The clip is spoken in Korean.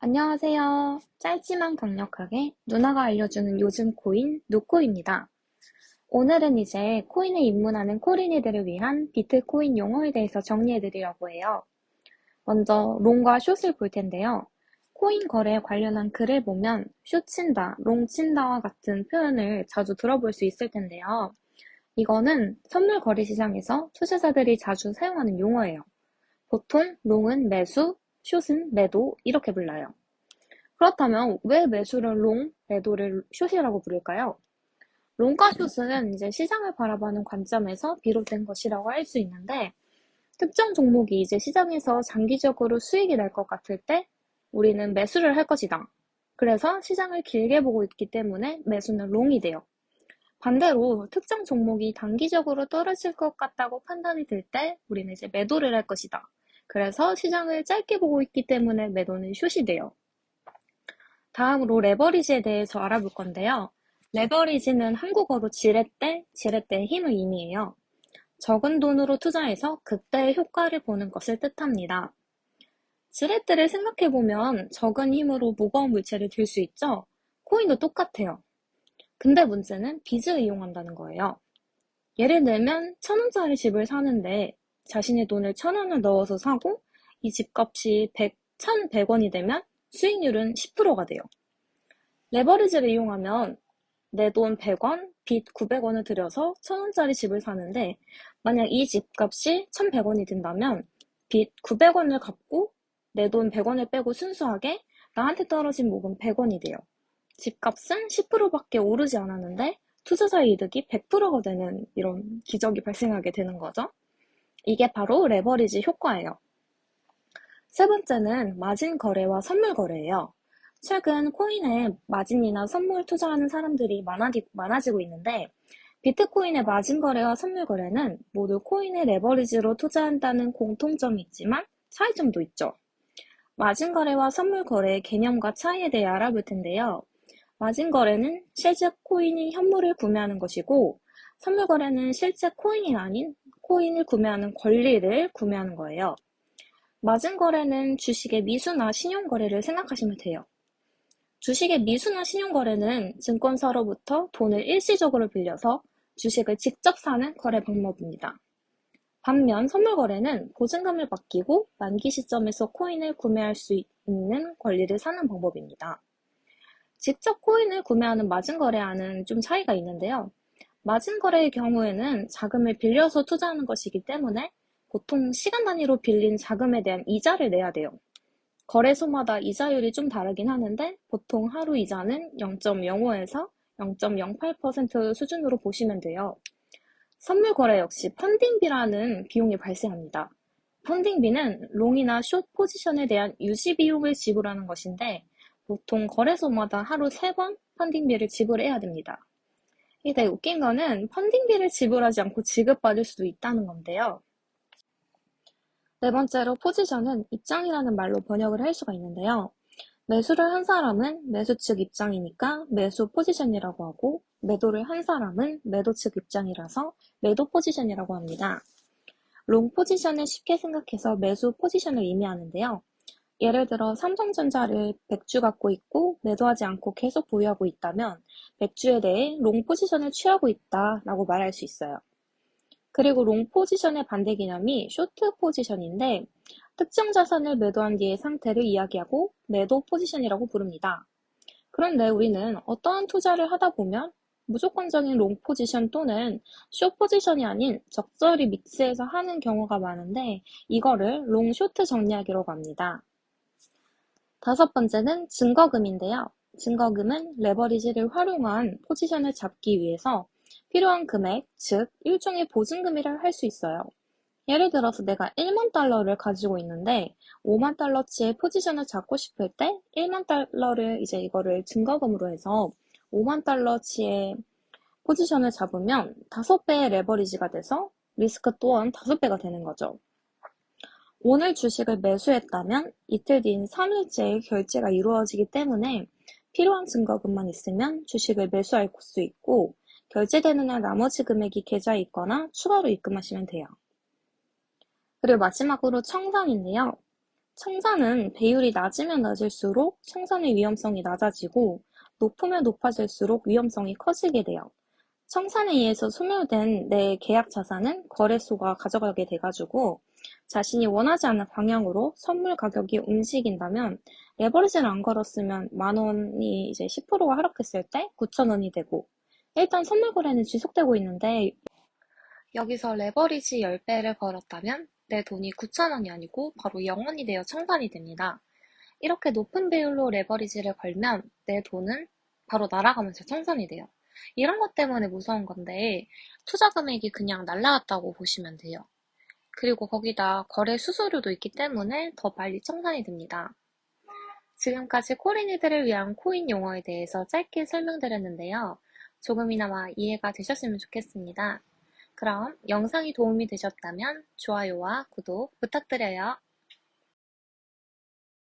안녕하세요. 짧지만 강력하게 누나가 알려주는 요즘 코인 누코입니다. 오늘은 이제 코인에 입문하는 코린이들을 위한 비트코인 용어에 대해서 정리해드리려고 해요. 먼저 롱과 숏을 볼 텐데요. 코인 거래에 관련한 글을 보면 숏 친다, 롱 친다와 같은 표현을 자주 들어볼 수 있을 텐데요. 이거는 선물 거래 시장에서 투자자들이 자주 사용하는 용어예요. 보통 롱은 매수, 숏은 매도 이렇게 불러요. 그렇다면 왜 매수를 롱, 매도를 숏이라고 부를까요? 롱과 숏은 이제 시장을 바라보는 관점에서 비롯된 것이라고 할 수 있는데, 특정 종목이 이제 시장에서 장기적으로 수익이 날 것 같을 때 우리는 매수를 할 것이다. 그래서 시장을 길게 보고 있기 때문에 매수는 롱이 돼요. 반대로 특정 종목이 단기적으로 떨어질 것 같다고 판단이 들 때 우리는 이제 매도를 할 것이다. 그래서 시장을 짧게 보고 있기 때문에 매도는 숏이 돼요. 다음으로 레버리지에 대해서 알아볼 건데요. 레버리지는 한국어로 지렛대의 힘을 의미해요. 적은 돈으로 투자해서 그때의 효과를 보는 것을 뜻합니다. 지렛대를 생각해보면 적은 힘으로 무거운 물체를 들 수 있죠? 코인도 똑같아요. 근데 문제는 빚을 이용한다는 거예요. 예를 들면 1,000원짜리 집을 사는데 자신의 돈을 1,000원을 넣어서 사고 이 집값이 1,100원이 되면 수익률은 10%가 돼요. 레버리지를 이용하면 내 돈 100원, 빚 900원을 들여서 1,000원짜리 집을 사는데 만약 이 집값이 1,100원이 된다면 빚 900원을 갚고 내 돈 100원을 빼고 순수하게 나한테 떨어진 목은 100원이 돼요. 집값은 10%밖에 오르지 않았는데 투자자의 이득이 100%가 되는 이런 기적이 발생하게 되는 거죠. 이게 바로 레버리지 효과예요. 세 번째는 마진 거래와 선물 거래예요. 최근 코인에 마진이나 선물 투자하는 사람들이 많아지고 있는데 비트코인의 마진 거래와 선물 거래는 모두 코인의 레버리지로 투자한다는 공통점이 있지만 차이점도 있죠. 마진 거래와 선물 거래의 개념과 차이에 대해 알아볼 텐데요. 마진 거래는 실제 코인이 현물을 구매하는 것이고 선물 거래는 실제 코인이 아닌 코인을 구매하는 권리를 구매하는 거예요. 마진 거래는 주식의 미수나 신용 거래를 생각하시면 돼요. 주식의 미수나 신용 거래는 증권사로부터 돈을 일시적으로 빌려서 주식을 직접 사는 거래 방법입니다. 반면 선물 거래는 보증금을 맡기고 만기 시점에서 코인을 구매할 수 있는 권리를 사는 방법입니다. 직접 코인을 구매하는 마진 거래와는 좀 차이가 있는데요. 마진 거래의 경우에는 자금을 빌려서 투자하는 것이기 때문에 보통 시간 단위로 빌린 자금에 대한 이자를 내야 돼요. 거래소마다 이자율이 좀 다르긴 하는데 보통 하루 이자는 0.05에서 0.08% 수준으로 보시면 돼요. 선물 거래 역시 펀딩비라는 비용이 발생합니다. 펀딩비는 롱이나 숏 포지션에 대한 유지 비용을 지불하는 것인데 보통 거래소마다 하루 3번 펀딩비를 지불해야 됩니다. 이게 되게 웃긴 거는 펀딩비를 지불하지 않고 지급받을 수도 있다는 건데요. 네 번째로 포지션은 입장이라는 말로 번역을 할 수가 있는데요. 매수를 한 사람은 매수 측 입장이니까 매수 포지션이라고 하고 매도를 한 사람은 매도 측 입장이라서 매도 포지션이라고 합니다. 롱 포지션을 쉽게 생각해서 매수 포지션을 의미하는데요. 예를 들어 삼성전자를 100주 갖고 있고 매도하지 않고 계속 보유하고 있다면 100주에 대해 롱 포지션을 취하고 있다라고 말할 수 있어요. 그리고 롱 포지션의 반대 개념이 쇼트 포지션인데 특정 자산을 매도한 뒤의 상태를 이야기하고 매도 포지션이라고 부릅니다. 그런데 우리는 어떠한 투자를 하다 보면 무조건적인 롱 포지션 또는 숏 포지션이 아닌 적절히 믹스해서 하는 경우가 많은데 이거를 롱 쇼트 정리하기라고 합니다. 다섯 번째는 증거금인데요. 증거금은 레버리지를 활용한 포지션을 잡기 위해서 필요한 금액, 즉 일종의 보증금이라 할 수 있어요. 예를 들어서 내가 1만 달러를 가지고 있는데 5만 달러치의 포지션을 잡고 싶을 때 1만 달러를 이제 이거를 증거금으로 해서 5만 달러치의 포지션을 잡으면 5배의 레버리지가 돼서 리스크 또한 5배가 되는 거죠. 오늘 주식을 매수했다면 이틀 뒤인 3일째에 결제가 이루어지기 때문에 필요한 증거금만 있으면 주식을 매수할 수 있고 결제되는 날 나머지 금액이 계좌에 있거나 추가로 입금하시면 돼요. 그리고 마지막으로 청산인데요. 청산은 배율이 낮으면 낮을수록 청산의 위험성이 낮아지고 높으면 높아질수록 위험성이 커지게 돼요. 청산에 의해서 소멸된 내 계약 자산은 거래소가 가져가게 돼가지고 자신이 원하지 않는 방향으로 선물 가격이 움직인다면 레버리지를 안 걸었으면 만 원이 이제 10%가 하락했을 때 9천 원이 되고 일단 선물 거래는 지속되고 있는데 여기서 레버리지 10배를 걸었다면 내 돈이 9천 원이 아니고 바로 0원이 되어 청산이 됩니다. 이렇게 높은 배율로 레버리지를 걸면 내 돈은 바로 날아가면서 청산이 돼요. 이런 것 때문에 무서운 건데 투자 금액이 그냥 날라갔다고 보시면 돼요. 그리고 거기다 거래 수수료도 있기 때문에 더 빨리 청산이 됩니다. 지금까지 코린이들을 위한 코인 용어에 대해서 짧게 설명드렸는데요. 조금이나마 이해가 되셨으면 좋겠습니다. 그럼 영상이 도움이 되셨다면 좋아요와 구독 부탁드려요.